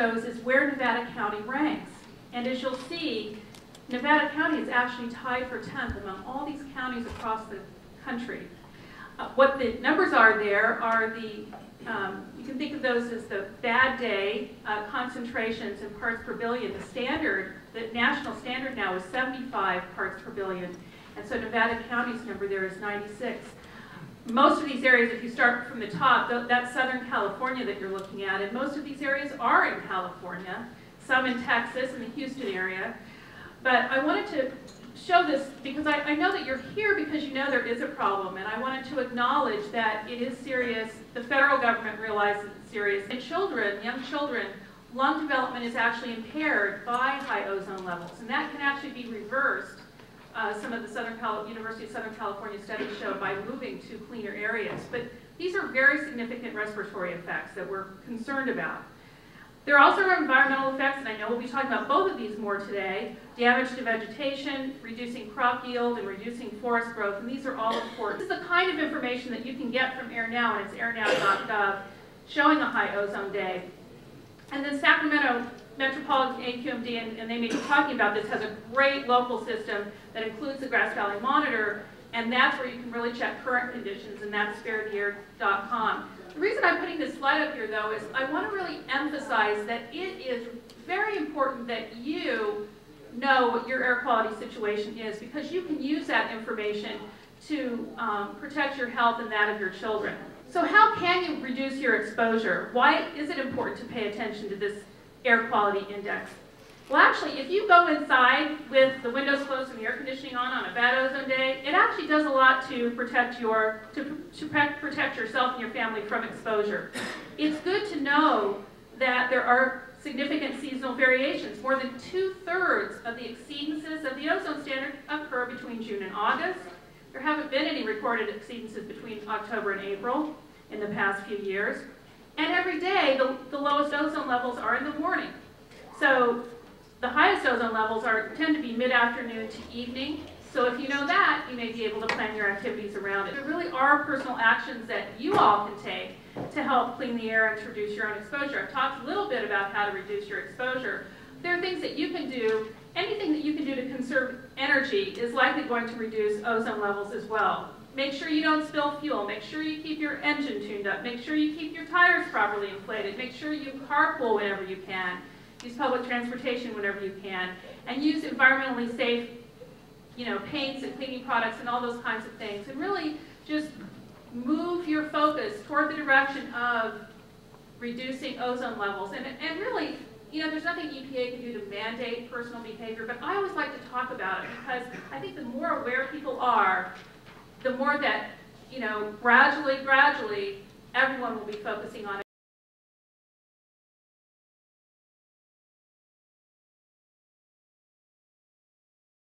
shows is where Nevada County ranks. And as you'll see, Nevada County is actually tied for 10th among all these counties across the country. What the numbers are there are the, you can think of those as the bad day concentrations in parts per billion. The standard, the national standard now is 75 parts per billion. And so Nevada County's number there is 96. Most of these areas, if you start from the top, that's Southern California that you're looking at, and most of these areas are in California, some in Texas and the Houston area. But I wanted to show this because I know that you're here because you know there is a problem, and I wanted to acknowledge that it is serious. The federal government realizes it's serious. In children, young children, lung development is actually impaired by high ozone levels, and that can actually be reversed. Some of the University of Southern California studies show by moving to cleaner areas. But these are very significant respiratory effects that we're concerned about. There also are environmental effects, and I know we'll be talking about both of these more today. Damage to vegetation, reducing crop yield, and reducing forest growth, and these are all important. This is the kind of information that you can get from AirNow, and it's airnow.gov, showing a high ozone day. And then Sacramento Metropolitan AQMD, and they may be talking about this, has a great local system that includes the Grass Valley Monitor, and that's where you can really check current conditions, and that's fairtheair.com. The reason I'm putting this slide up here, though, is I want to really emphasize that it is very important that you know what your air quality situation is, because you can use that information to protect your health and that of your children. So how can you reduce your exposure? Why is it important to pay attention to this air quality index? Well, actually, if you go inside with the windows closed and the air conditioning on a bad ozone day, it actually does a lot to protect protect yourself and your family from exposure. It's good to know that there are significant seasonal variations. More than 2/3 of the exceedances of the ozone standard occur between June and August. There haven't been any recorded exceedances between October and April in the past few years. And every day, the lowest ozone levels are in the morning. So the highest ozone levels tend to be mid-afternoon to evening. So if you know that, you may be able to plan your activities around it. There really are personal actions that you all can take to help clean the air and to reduce your own exposure. I've talked a little bit about how to reduce your exposure. There are things that you can do. Anything that you can do to conserve energy is likely going to reduce ozone levels as well. Make sure you don't spill fuel. Make sure you keep your engine tuned up. Make sure you keep your tires properly inflated. Make sure you carpool whenever you can. Use public transportation whenever you can. And use environmentally safe, paints and cleaning products and all those kinds of things. And really just move your focus toward the direction of reducing ozone levels. And really, there's nothing EPA can do to mandate personal behavior, but I always like to talk about it because I think the more aware people are, the more that, gradually, everyone will be focusing on it.